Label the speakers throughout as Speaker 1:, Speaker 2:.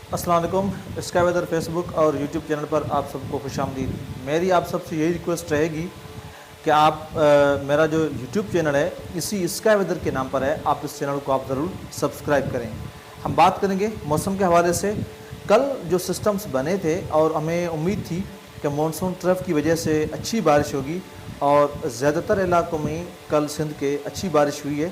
Speaker 1: अस्सलाम वालेकुम। Sky weather Facebook और यूट्यूब चैनल पर आप सबको खुशामदीद। मेरी आप सबसे यही रिक्वेस्ट रहेगी कि आप मेरा जो यूट्यूब चैनल है इसी स्काई वेदर के नाम पर है, आप इस चैनल को आप ज़रूर सब्सक्राइब करें। हम बात करेंगे मौसम के हवाले से। कल जो सिस्टम्स बने थे और हमें उम्मीद थी कि मानसून ट्रफ की वजह से अच्छी बारिश होगी और ज़्यादातर इलाकों में कल सिंध के अच्छी बारिश हुई है।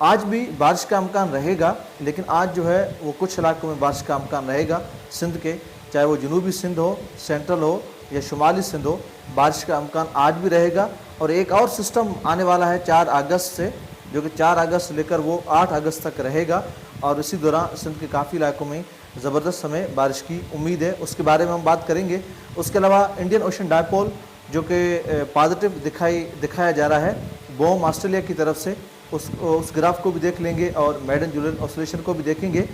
Speaker 1: आज भी बारिश का इम्कान रहेगा, लेकिन आज जो है वो कुछ इलाकों में बारिश का इम्कान रहेगा सिंध के, चाहे वो जनूबी सिंध हो, सेंट्रल हो या शुमाली सिंध हो, बारिश का इम्कान आज भी रहेगा। और एक और सिस्टम आने वाला है 4 अगस्त से, जो कि 4 अगस्त से लेकर वो 8 अगस्त तक रहेगा और इसी दौरान सिंध के काफ़ी इलाकों में ज़बरदस्त हमें बारिश की उम्मीद है। उसके बारे में हम बात करेंगे। उसके अलावा इंडियन ओशन डायपोल जो कि पॉजिटिव दिखाया जा रहा है बोम ऑस्ट्रेलिया की तरफ से, उस ग्राफ को भी देख लेंगे और मेडन जूलियन ऑसिलेशन को भी देखेंगे।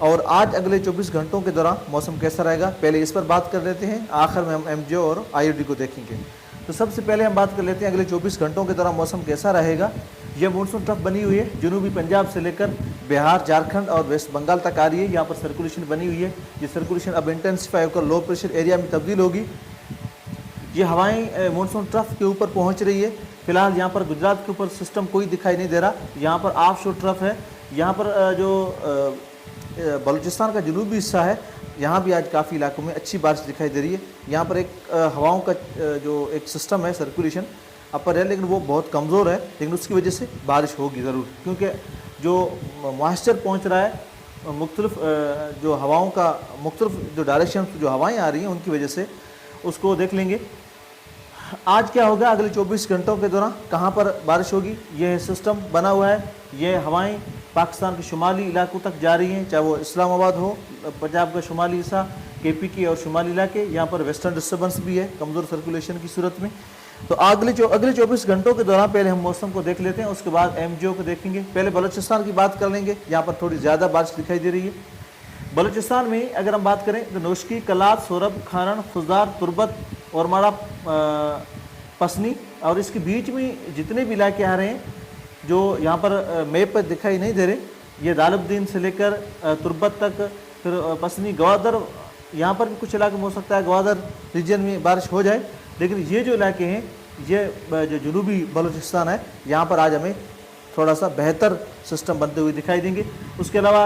Speaker 1: और आज अगले 24 घंटों के दौरान मौसम कैसा रहेगा, पहले इस पर बात कर लेते हैं, आखिर में हम एमजीओ और आईओडी को देखेंगे। तो सबसे पहले हम बात कर लेते हैं अगले 24 घंटों के दौरान मौसम कैसा रहेगा। यह मानसून ट्रफ बनी हुई है, जनूबी पंजाब से लेकर बिहार, झारखंड और वेस्ट बंगाल तक आ रही है। यहाँ पर सर्कुलेशन बनी हुई है। ये सर्कुलेशन अब इंटेंसिफाई होकर लो प्रेशर एरिया में तब्दील होगी। ये हवाएं मानसून ट्रफ के ऊपर पहुँच रही है। फिलहाल यहाँ पर गुजरात के ऊपर सिस्टम कोई दिखाई नहीं दे रहा। यहाँ पर ऑफ शोर ट्रफ है। यहाँ पर जो बलूचिस्तान का जनूबी हिस्सा है, यहाँ भी आज काफ़ी इलाकों में अच्छी बारिश दिखाई दे रही है। यहाँ पर एक हवाओं का जो एक सिस्टम है सर्कुलेशन अपर है, लेकिन वो बहुत कमज़ोर है, लेकिन उसकी वजह से बारिश होगी ज़रूर, क्योंकि जो मॉइस्चर पहुँच रहा है मुख्तलिफ जो हवाओं का मुख्तलिफ जो डायरेक्शन जो हवाएँ आ रही हैं उनकी वजह से, उसको देख लेंगे। आज क्या होगा अगले 24 घंटों के दौरान, कहाँ पर बारिश होगी। यह सिस्टम बना हुआ है, ये हवाएं पाकिस्तान के शुमाली इलाकों तक जा रही हैं, चाहे वो इस्लामाबाद हो, पंजाब का शुमाली हिस्सा, केपी के और शुमाली इलाके। यहाँ पर वेस्टर्न डिस्टर्बेंस भी है कमज़ोर सर्कुलेशन की सूरत में। तो अगले 24 घंटों के दौरान पहले हम मौसम को देख लेते हैं, उसके बाद एमजीओ को देखेंगे। पहले बलूचिस्तान की बात कर लेंगे, यहाँ पर थोड़ी ज़्यादा बारिश दिखाई दे रही है। बलूचिस्तान में अगर हम बात करें तो नोशकी, कलात, सोरब, खानन, खुजदार, तुर्बत और माड़ा पसनी और इसके बीच में जितने भी इलाके आ रहे हैं जो यहाँ पर मैप पर दिखाई नहीं दे रहे, ये दालुद्दीन से लेकर तुर्बत तक, फिर पसनी, गवादर, यहाँ पर भी कुछ इलाके में हो सकता है गवादर रीजन में बारिश हो जाए। लेकिन ये जो इलाके हैं, ये जो जनूबी बलूचिस्तान है, यहाँ पर आज हमें थोड़ा सा बेहतर सिस्टम बनते हुए दिखाई देंगे। उसके अलावा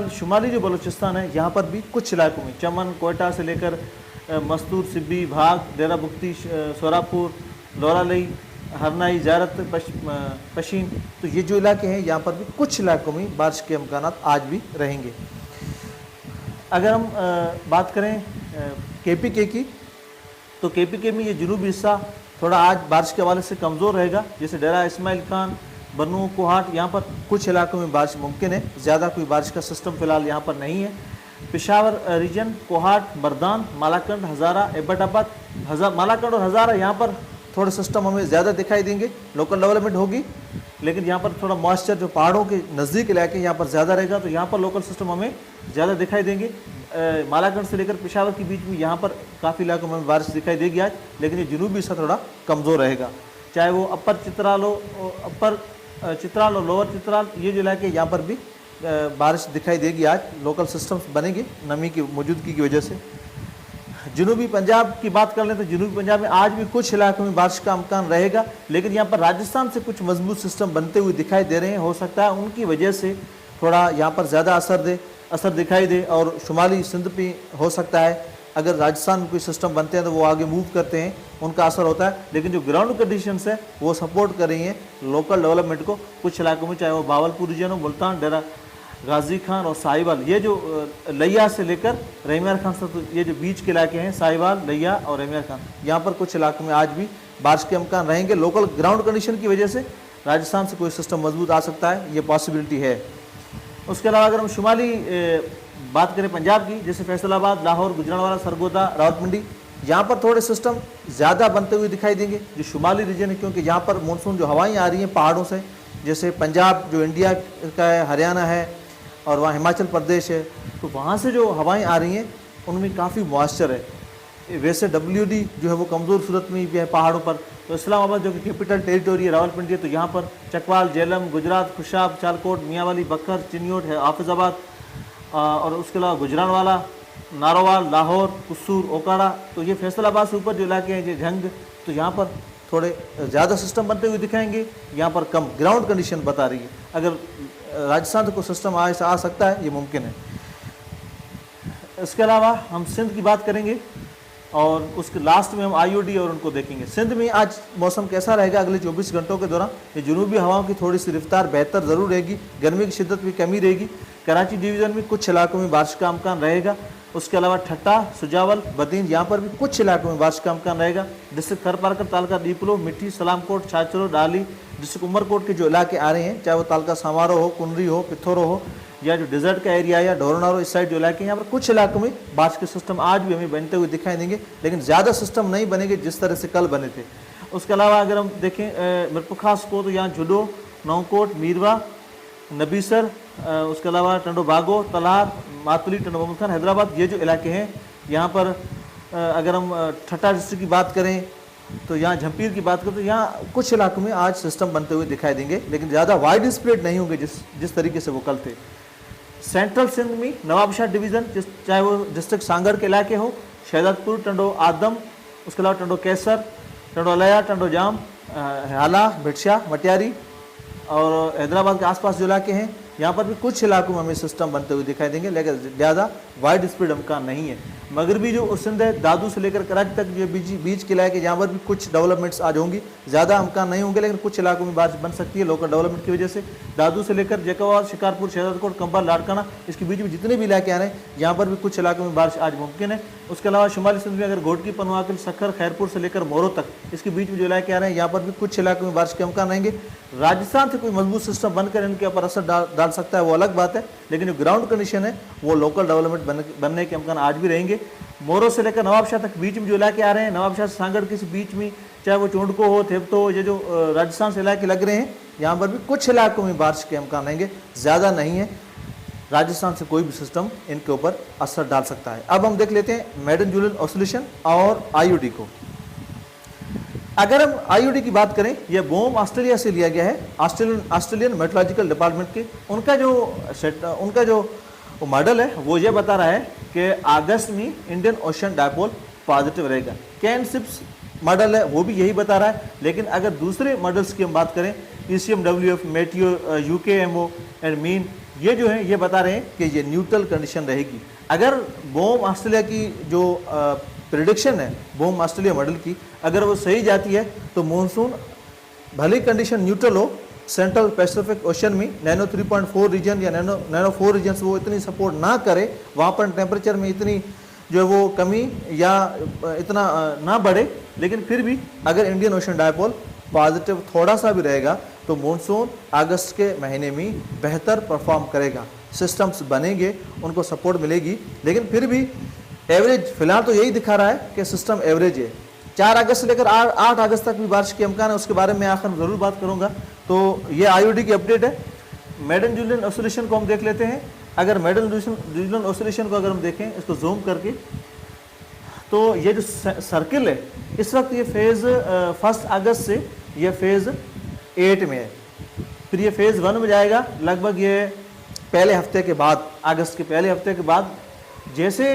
Speaker 1: शुमाली जो बलूचिस्तान है, यहाँ पर भी कुछ इलाकों में चमन, कोयटा से लेकर मस्तूर, सिब्बी, भाग, डेरा बुख्ती, सोरापुर, लोरालई, हरनाई, जारत, पशीन, तो ये जो इलाके हैं यहाँ पर भी कुछ इलाकों में बारिश के इम्कान आज भी रहेंगे। अगर हम बात करें केपीके की, तो केपीके में ये जनूबी हिस्सा थोड़ा आज बारिश के हवाले से कमज़ोर रहेगा। जैसे डेरा इस्माइल खान, बन्नू, कोहाट, यहाँ पर कुछ इलाकों में बारिश मुमकिन है, ज़्यादा कोई बारिश का सिस्टम फ़िलहाल यहाँ पर नहीं है। पेशावर रीजन, कोहाट, मर्दान, मालाकंड, हज़ारा, एबटाबाद, मालाकंड और हज़ारा, यहाँ पर थोड़े सिस्टम हमें ज़्यादा दिखाई देंगे, लोकल डेवलपमेंट होगी, लेकिन यहाँ पर थोड़ा मॉइस्चर जो पहाड़ों के नज़दीक इलाके यहाँ पर ज़्यादा रहेगा, तो यहाँ पर लोकल सिस्टम हमें ज़्यादा दिखाई देंगे। मालाकंड से लेकर पेशावर के बीच में यहाँ पर काफ़ी इलाकों में बारिश दिखाई देगी आज, लेकिन ये जनूबी हिस्सा थोड़ा कमज़ोर रहेगा, चाहे वो अपर चित्राल और लोअर चित्राल, ये जो इलाके यहाँ पर भी बारिश दिखाई देगी आज, लोकल सिस्टम्स बनेंगे नमी की मौजूदगी की वजह से। जनूबी पंजाब की बात कर लें तो जनूबी पंजाब में आज भी कुछ इलाकों में बारिश का इम्कान रहेगा, लेकिन यहाँ पर राजस्थान से कुछ मजबूत सिस्टम बनते हुए दिखाई दे रहे हैं, हो सकता है उनकी वजह से थोड़ा यहाँ पर ज़्यादा असर दिखाई दे। और शुमाली सिंध पे हो सकता है, अगर राजस्थान में कोई सिस्टम बनते हैं तो वो आगे मूव करते हैं, उनका असर होता है, लेकिन जो ग्राउंड कंडीशंस है वो सपोर्ट कर रही हैं लोकल डेवलपमेंट को कुछ इलाकों में, चाहे वो बावलपुर रीजन हो, मुल्तान, डेरा गाजी खान और साहिवाल, ये जो लैया से लेकर रहीमियार खान तक, तो ये जो बीच के इलाके हैं साहिवाल, लैया और रहीमियार खान, यहाँ पर कुछ इलाकों में आज भी बारिश के इम्कान रहेंगे। लोकल ग्राउंड कंडीशन की वजह से राजस्थान से कोई सिस्टम मजबूत आ सकता है, ये पॉसिबिलिटी है। उसके अलावा अगर हम शुमाली बात करें पंजाब की, जैसे फैसलाबाद, लाहौर, गुजरांवाला, सरगोदा, रावलपिंडी, यहाँ पर थोड़े सिस्टम ज़्यादा बनते हुए दिखाई देंगे जो शुमाली रीजन है, क्योंकि यहाँ पर मानसून जो हवाएं आ रही हैं पहाड़ों से, जैसे पंजाब जो इंडिया का है, हरियाणा है और वहाँ हिमाचल प्रदेश है, तो वहाँ से जो हवाएं आ रही हैं उनमें काफ़ी मॉइस्चर है। वैसे WD जो है वो कमज़ोर सूरत में भी है पहाड़ों पर, तो इस्लामाबाद जो कि कैपिटल टेरिटोरी है रावलपिंडी है, तो यहाँ पर चकवाल, जेलम, गुजरात, खुशाब, चालकोट, मियांवाली, बकर, चिन्योट है, हाफिजाबाद और उसके अलावा गुजरानवाला, नारोवाल, लाहौर, कुसूर, ओकाड़ा, तो ये फैसलाबाद से ऊपर जो इलाके हैं ये झंग, तो यहाँ पर थोड़े ज़्यादा सिस्टम बनते हुए दिखाएंगे, यहाँ पर कम ग्राउंड कंडीशन बता रही है। अगर राजस्थान को सिस्टम आ सकता है, ये मुमकिन है। इसके अलावा हम सिंध की बात करेंगे और उसके लास्ट में हम IOD और उनको देखेंगे। सिंध में आज मौसम कैसा रहेगा अगले 24 घंटों के दौरान? ये जुनूबी हवाओं की थोड़ी सी रफ्तार बेहतर ज़रूर रहेगी, गर्मी की शिद्दत भी कमी रहेगी। कराची डिवीज़न में कुछ इलाकों में बारिश का अमकान रहेगा। उसके अलावा ठट्टा, सुजावल, बदीन, यहाँ पर भी कुछ इलाकों में बारिश का अमकान रहेगा। डिस्ट्रिक्ट थरपारकर, तालका दीपलो, मिट्टी, सलामकोट, छाछरो, डाली, डिस्ट्रिक्ट उमरकोट के जो इलाके आ रहे हैं, चाहे वो तालका समारो हो, कुनरी हो, पिथौरो हो, या जो डिजर्ट का एरिया या ढोरनारो, इस साइड जो इलाके हैं, यहाँ पर कुछ इलाकों में बारिश के सिस्टम आज भी हमें बनते हुए दिखाई देंगे, लेकिन ज़्यादा सिस्टम नहीं बनेंगे जिस तरह से कल बने थे। उसके अलावा अगर हम देखें मिरपुखास को, तो यहाँ जुडो, नौकोट, मीरवा, नबीसर, उसके अलावा टंडो बागो, तलार, मातुली, टंडो मोहम्मद खान, हैदराबाद, ये जो इलाके हैं यहाँ पर अगर हम ठट्टा डिस्ट्रिक्ट की बात करें, तो यहाँ झंपीर की बात करें, तो यहाँ कुछ इलाकों में आज सिस्टम बनते हुए दिखाई देंगे, लेकिन ज़्यादा वाइड स्प्रेड नहीं होंगे जिस तरीके से वो कल थे। सेंट्रल सिंध में नवाबशाह डिवीज़न, चाहे वो डिस्ट्रिक्ट सांगड़ के इलाके हो, शहजादपुर, टंडो आदम, उसके अलावा टंडो कैसर, टंडो अलया, टंडो जाम, हाला, भिटशा, मटियारी और हैदराबाद के आसपास जो इलाके हैं, यहाँ पर भी कुछ इलाकों में हमें सिस्टम बनते हुए दिखाई देंगे, लेकिन ज़्यादा वाइड स्प्रेड अमकान नहीं है। मगरबी जो सिंध है, दादू से लेकर कराची तक जो बीच के इलाके, यहाँ पर भी कुछ डेवलपमेंट्स आज होंगी, ज़्यादा अमकान नहीं होंगे, लेकिन कुछ इलाकों में बारिश बन सकती है लोकल डेवलपमेंट की वजह से। दादू से लेकर जैकाबाद, शिकारपुर, शहजादकोट, कंबाल, लाड़काना, इसके बीच में जितने भी इलाके आ रहे हैं, यहाँ पर भी कुछ इलाकों में बारिश आज मुमकिन है। उसके अलावा शुमाली सिंध में अगर घोटकी, पनवाकिल, सखर, खैरपुर से लेकर मोरो तक, इसके बीच में जो इलाके आ रहे हैं, यहाँ पर भी कुछ इलाकों में बारिश के अमकान रहेंगे। राजस्थान से कोई मजबूत सिस्टम बनकर इनके ऊपर असर डाल सकता है, वो अलग बात है, लेकिन जो ग्राउंड कंडीशन है वो लोकल डेवलपमेंट बनने के अमकान आज भी रहेंगे। मोरो से लेकर नवाबशाह तक बीच में जो इलाके आ रहे हैं, नवाबशाह से सांगड़ के बीच में, चाहे वो चूंडको हो, थेपतो हो, ये जो राजस्थान से इलाके लग रहे हैं, यहाँ पर भी कुछ इलाकों में बारिश के अमकान रहेंगे, ज़्यादा नहीं है। राजस्थान से कोई भी सिस्टम इनके ऊपर असर डाल सकता है। अब हम देख लेते हैं मेडन जूलियन ऑसिलेशन और IOD को। अगर हम IOD की बात करें, यह बोम ऑस्ट्रेलिया से लिया गया है, ऑस्ट्रेलियन मेट्रोलॉजिकल डिपार्टमेंट के। उनका जो मॉडल है वो ये बता रहा है कि अगस्त में इंडियन ओशन डायपोल पॉजिटिव रहेगा। कैनशिप्स मॉडल है वो भी यही बता रहा है, लेकिन अगर दूसरे मॉडल्स की हम बात करें, ECMWF, Mateo, UKMO and mean, ये जो है ये बता रहे हैं कि ये न्यूट्रल कंडीशन रहेगी। अगर बोम ऑस्ट्रेलिया की जो प्रेडिक्शन है बोम ऑस्ट्रेलिया मॉडल की, अगर वो सही जाती है तो मानसून भले कंडीशन न्यूट्रल हो, सेंट्रल पैसिफिक ओशन में नैनो 3.4 रीजन या नैनो 4 रीजन वो इतनी सपोर्ट ना करे, वहाँ पर टेम्परेचर में इतनी जो है वो कमी या इतना ना बढ़े, लेकिन फिर भी अगर इंडियन ओशन डायपोल पॉजिटिव थोड़ा सा भी रहेगा तो मानसून अगस्त के महीने में बेहतर परफॉर्म करेगा। सिस्टम्स बनेंगे, उनको सपोर्ट मिलेगी, लेकिन फिर भी एवरेज फिलहाल तो यही दिखा रहा है कि सिस्टम एवरेज है। 4 अगस्त से लेकर 8 अगस्त तक भी बारिश के अमकान है, उसके बारे में आखिर में ज़रूर बात करूंगा। तो ये IOD की अपडेट है। मेडन जूलियन ऑसिलेशन को हम देख लेते हैं। अगर मेडन जूलियन ऑसिलेशन को अगर हम देखें, इसको जूम करके, तो ये जो सर्किल है इस वक्त ये फेज़ 1 अगस्त से ये फेज़ 8 में है, फिर ये फेज़ 1 में जाएगा लगभग ये पहले हफ्ते के बाद, अगस्त के पहले हफ्ते के बाद। जैसे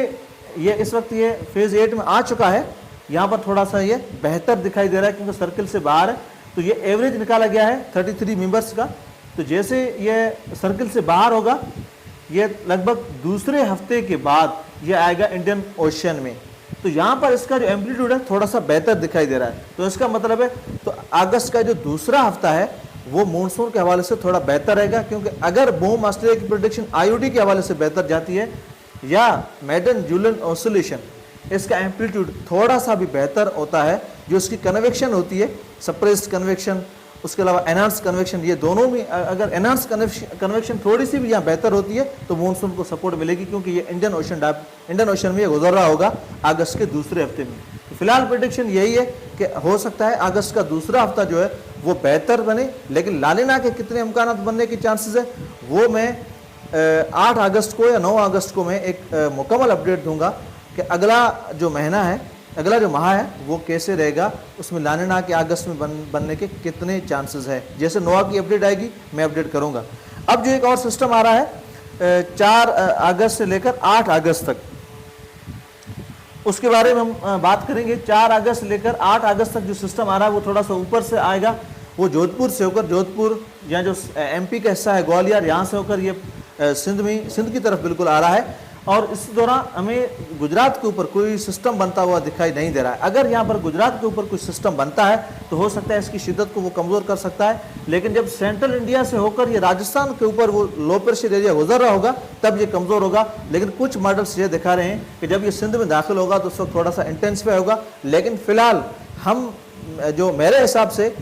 Speaker 1: ये इस वक्त ये फेज़ 8 में आ चुका है, यहाँ पर थोड़ा सा ये बेहतर दिखाई दे रहा है क्योंकि सर्किल से बाहर है, तो ये एवरेज निकाला गया है 33 मेंबर्स का। तो जैसे ये सर्किल से बाहर होगा, ये लगभग दूसरे हफ्ते के बाद ये आएगा इंडियन ओशन में, तो यहाँ पर इसका जो एम्पलीट्यूड है थोड़ा सा बेहतर दिखाई दे रहा है। तो इसका मतलब है तो अगस्त का जो दूसरा हफ्ता है वो मानसून के हवाले से थोड़ा बेहतर रहेगा, क्योंकि अगर बोम ऑस्ट्रेलिया की प्रेडिक्शन IOD के हवाले से बेहतर जाती है या मेडन जूलियन ऑसिलेशन, इसका एम्पलीट्यूड थोड़ा सा भी बेहतर होता है, जो इसकी कन्वेक्शन होती है, सप्रेस्ड कन्वेक्शन, उसके अलावा एनहांस कन्वेक्शन, ये दोनों में अगर एनहांस कन्वेक्शन थोड़ी सी भी यहाँ बेहतर होती है तो मानसून को सपोर्ट मिलेगी, क्योंकि ये इंडियन ओशन में ये गुजर रहा होगा अगस्त के दूसरे हफ्ते में। तो फिलहाल प्रेडिक्शन यही है कि हो सकता है अगस्त का दूसरा हफ्ता जो है वो बेहतर बने, लेकिन लालिना के कितने इम्कानात बनने के चांसेस है वो मैं 8 अगस्त को या 9 अगस्त को मैं एक मुकम्मल अपडेट दूंगा कि अगला जो महीना है, अगला जो माह है वो कैसे रहेगा, उसमें लानिना के अगस्त में बनने के कितने चांसेस है। जैसे नोआ की अपडेट आएगी मैं अपडेट करूंगा। अब जो एक और सिस्टम आ रहा है 4 अगस्त से लेकर 8 अगस्त तक, उसके बारे में हम बात करेंगे। 4 अगस्त से लेकर 8 अगस्त तक जो सिस्टम आ रहा है वो थोड़ा सा ऊपर से आएगा। वो जोधपुर से होकर, जोधपुर या जो MP का हिस्सा है ग्वालियर, यहाँ से होकर ये सिंध की तरफ बिल्कुल आ रहा है। और इस दौरान हमें गुजरात के ऊपर कोई सिस्टम बनता हुआ दिखाई नहीं दे रहा है। अगर यहाँ पर गुजरात के ऊपर कोई सिस्टम बनता है तो हो सकता है इसकी शिद्दत को वो कमज़ोर कर सकता है, लेकिन जब सेंट्रल इंडिया से होकर ये राजस्थान के ऊपर वो लो प्रेशर एरिया गुजर रहा होगा तब ये कमज़ोर होगा। लेकिन कुछ मॉडल्स ये दिखा रहे हैं कि जब ये सिंध में दाखिल होगा तो उस वक्त थोड़ा सा इंटेंसिफाई होगा। लेकिन फिलहाल हम जो मेरे हिसाब से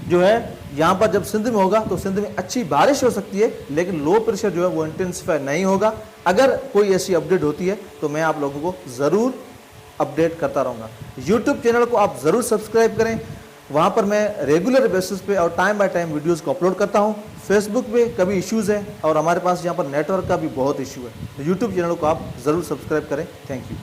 Speaker 1: जो है यहाँ पर जब सिंध में होगा तो सिंध में अच्छी बारिश हो सकती है, लेकिन लो प्रेशर जो है वो इंटेंसिफाई नहीं होगा। अगर कोई ऐसी अपडेट होती है तो मैं आप लोगों को ज़रूर अपडेट करता रहूँगा। यूट्यूब चैनल को आप ज़रूर सब्सक्राइब करें, वहाँ पर मैं रेगुलर बेसिस पे और टाइम बाय टाइम वीडियोज़ को अपलोड करता हूँ। फेसबुक पे कभी इश्यूज़ है और हमारे पास यहाँ पर नेटवर्क का भी बहुत इशू है, तो यूट्यूब चैनल को आप ज़रूर सब्सक्राइब करें। Thank you.